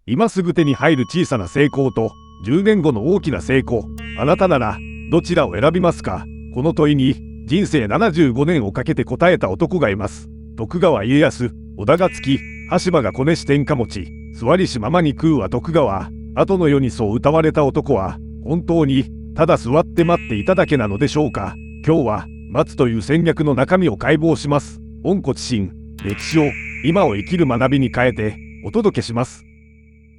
今すぐ手に入る小さな成功と10年後の大きな成功、あなたならどちらを選びますか？この問いに人生75年をかけて答えた男がいます。徳川家康、織田がつき、羽柴がこねし天下持ち、座りしままに食うは徳川。後の世にそう謳われた男は、本当にただ座って待っていただけなのでしょうか？今日は待つという戦略の中身を解剖します。温故知新、歴史を今を生きる学びに変えてお届けします。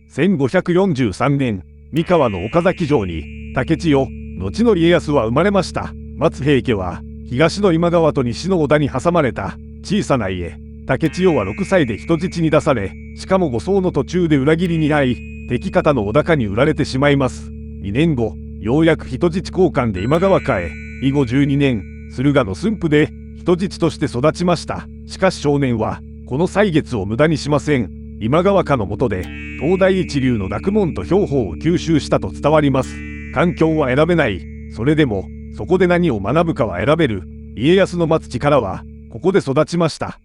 1543年、三河の岡崎城に竹千代、後の家康は生まれました。松平家は東の今川と西の織田に挟まれた小さな家。竹千代は6歳で人質に出され、しかも護送の途中で裏切りに遭い、敵方の織田家に売られてしまいます。2年後、ようやく人質交換で今川家へ。以後12年、駿河の駿府で人質として育ちました。しかし少年はこの歳月を無駄にしません。今川家の下で東大一流の学問と兵法を吸収したと伝わります。環境は選べない。それでもそこで何を学ぶかは選べる。家康の待つ力はここで育ちました。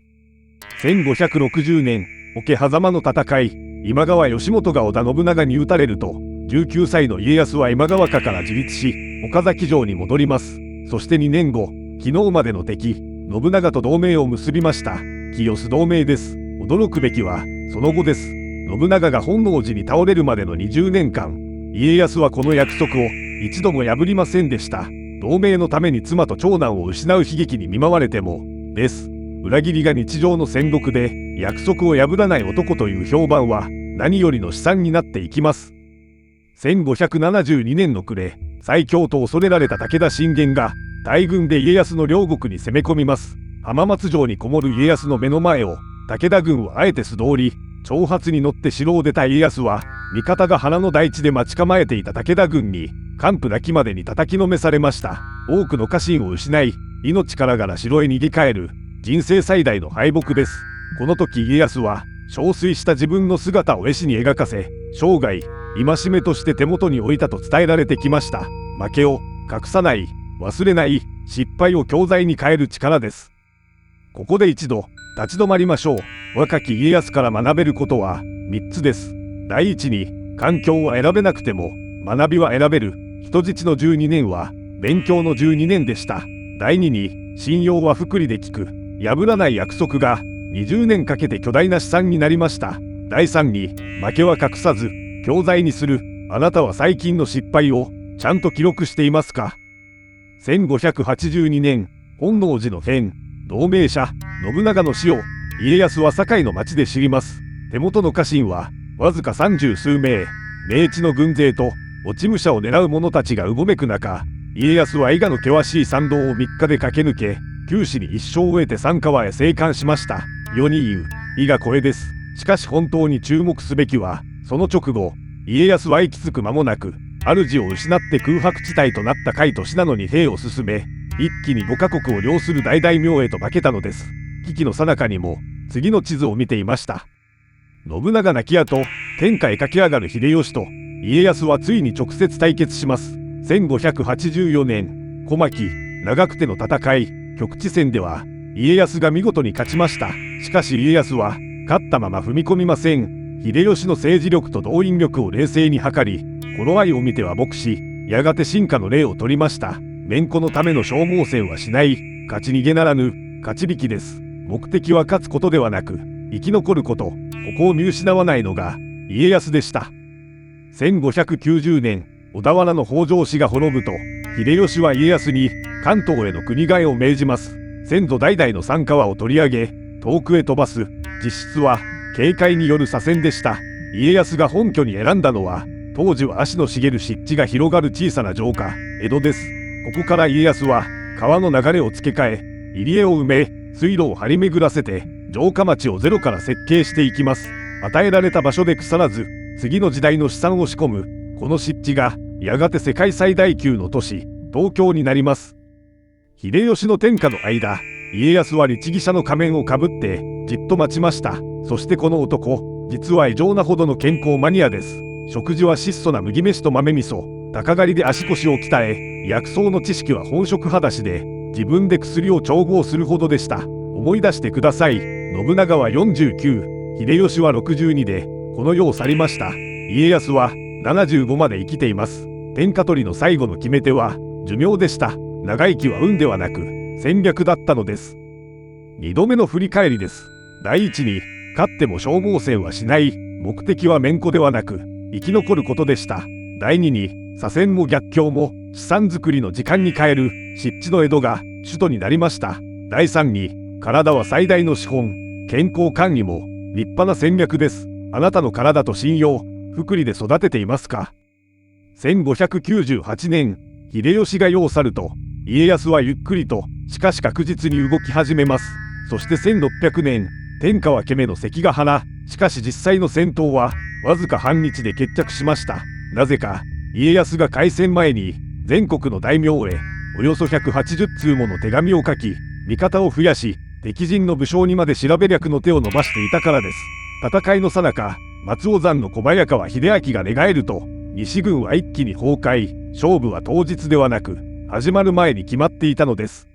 1560年、桶狭間の戦い、今川義元が織田信長に討たれると、19歳の家康は今川家から自立し、岡崎城に戻ります。そして2年後、昨日までの敵、信長と同盟を結びました。清須同盟です。驚くべきは、その後です。信長が本能寺に倒れるまでの20年間、家康はこの約束を一度も破りませんでした。同盟のために妻と長男を失う悲劇に見舞われても、です。裏切りが日常の戦国で、約束を破らない男という評判は、何よりの資産になっていきます。1572年の暮れ、最強と恐れられた武田信玄が、大軍で家康の両国に攻め込みます。浜松城にこもる家康の目の前を、武田軍はあえて素通り、挑発に乗って城を出た家康は、味方が原の大地で待ち構えていた武田軍に、完膚なきまでに叩きのめされました。多くの家臣を失い、命からがら城へ逃げ帰る、人生最大の敗北です。この時家康は、憔悴した自分の姿を絵師に描かせ、生涯、戒めとして手元に置いたと伝えられてきました。負けを隠さない、忘れない、失敗を教材に変える力です。ここで一度、立ち止まりましょう。若き家康から学べることは3つです。第一に、環境は選べなくても、学びは選べる。人質の12年は、勉強の12年でした。第二に、信用は複利で効く。破らない約束が、20年かけて巨大な資産になりました。第三に、負けは隠さず、教材にする。あなたは最近の失敗を、ちゃんと記録していますか？ 1582年、本能寺の変、同盟者、信長の死を、家康は堺の町で知ります。手元の家臣は、わずか30数名、明治の軍勢と、落ち武者を狙う者たちがうごめく中、家康は伊賀の険しい山道を3日で駆け抜け、九死に一生を得て三河へ生還しました。世に言う、伊賀越えです。しかし本当に注目すべきは、その直後、家康は息つく間もなく、主を失って空白地帯となった甲斐と信濃に兵を進め、一気に5カ国を領する大大名へと化けたのです。危機の最中にも、次の地図を見ていました。信長亡き後、天下へ駆け上がる秀吉と、家康はついに直接対決します。1584年、小牧、長久手の戦い、局地戦では、家康が見事に勝ちました。しかし家康は、勝ったまま踏み込みません。秀吉の政治力と動員力を冷静に測り、頃合いを見ては黙し、やがて進化の例を取りました。めんこのための消耗戦はしない、勝ち逃げならぬ、勝ち引きです。目的は勝つことではなく、生き残ること、ここを見失わないのが、家康でした。1590年、小田原の北条氏が滅ぶと、秀吉は家康に関東への国替えを命じます。先祖代々の三河を取り上げ、遠くへ飛ばす。実質は、警戒による左遷でした。家康が本拠に選んだのは、当時は足の茂る湿地が広がる小さな城下、江戸です。ここから家康は、川の流れを付け替え、入り江を埋め、水路を張り巡らせて、城下町をゼロから設計していきます。与えられた場所で腐らず、次の時代の資産を仕込む、この湿地が、やがて世界最大級の都市、東京になります。秀吉の天下の間、家康は律儀者の仮面をかぶって、じっと待ちました。そしてこの男、実は異常なほどの健康マニアです。食事は質素な麦飯と豆味噌、鷹狩りで足腰を鍛え、薬草の知識は本職裸足で、自分で薬を調合するほどでした。思い出してください。信長は49、秀吉は62で、この世を去りました。家康は75まで生きています。天下取りの最後の決め手は寿命でした。長生きは運ではなく戦略だったのです。2度目の振り返りです。第一に、勝っても消耗戦はしない。目的はめんこではなく生き残ることでした。第二に、左遷も逆境も資産作りの時間に変える湿地の江戸が首都になりました。第三に、体は最大の資本。健康管理も立派な戦略です。あなたの体と信用、福利で育てていますか。1598年、秀吉が世を去ると、家康はゆっくりとしかし確実に動き始めます。そして1600年、天下はケメの関ヶ原。しかし実際の戦闘はわずか半日で決着しました。なぜか家康が開戦前に全国の大名へおよそ180通もの手紙を書き、味方を増やし敵陣の武将にまで調べ略の手を伸ばしていたからです。戦いの最中、松尾山の小早川秀明が寝返ると西軍は一気に崩壊。勝負は当日ではなく始まる前に決まっていたのです。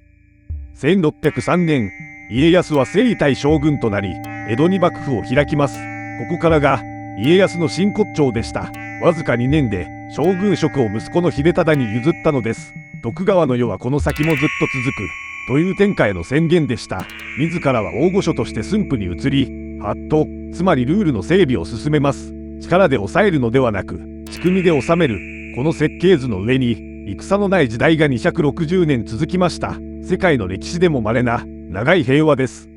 1603年、家康は征夷大将軍となり江戸に幕府を開きます。ここからが家康の真骨頂でした。わずか2年で将軍職を息子の秀忠に譲ったのです。徳川の世はこの先もずっと続くという天下への宣言でした。自らは大御所として駿府に移り、法度、つまりルールの整備を進めます。力で抑えるのではなく仕組みで治める。この設計図の上に戦のない時代が260年続きました。世界の歴史でも稀な長い平和です。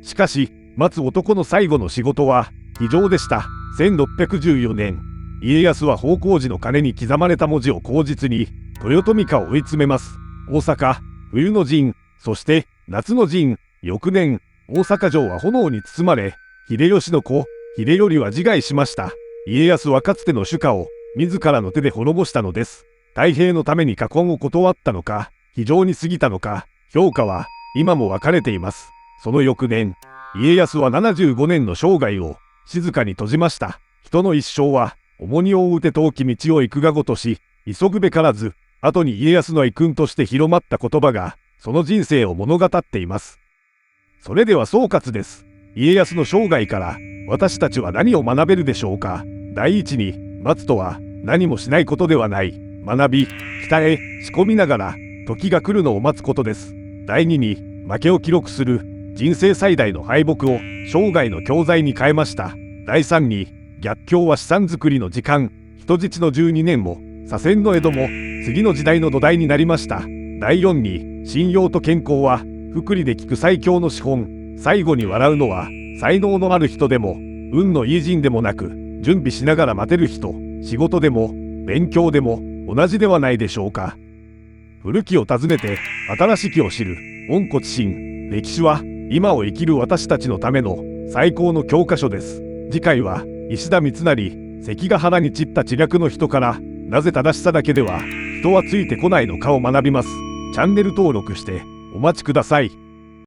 しかし待つ男の最後の仕事は非常でした。1614年、家康は方広寺の鐘に刻まれた文字を口実に豊臣家を追い詰めます。大阪、冬の陣、そして夏の陣。翌年、大阪城は炎に包まれ、秀吉の子秀頼は自害しました。家康はかつての主家を自らの手で滅ぼしたのです。太平のために禍根を断ったのか、非常に過ぎたのか、評価は今も分かれています。その翌年、家康は75年の生涯を静かに閉じました。人の一生は重荷を負うて遠き道を行くがごとし、急ぐべからず。後に家康の遺訓として広まった言葉がその人生を物語っています。それでは総括です。家康の生涯から私たちは何を学べるでしょうか。第一に、待つとは何もしないことではない。学び、鍛え、仕込みながら時が来るのを待つことです。第二に、負けを記録する。人生最大の敗北を生涯の教材に変えました。第三に、逆境は資産作りの時間。人質の12年も左遷の江戸も次の時代の土台になりました。第四に、信用と健康は福利で効く最強の資本。最後に笑うのは才能のある人でも運のいい人でもなく、準備しながら待てる人。仕事でも勉強でも同じではないでしょうか。古きを訪ねて新しきを知る温故知新。歴史は今を生きる私たちのための最高の教科書です。次回は石田三成、関ヶ原に散った知略の人からなぜ正しさだけでは人はついてこないのかを学びます。チャンネル登録してお待ちください。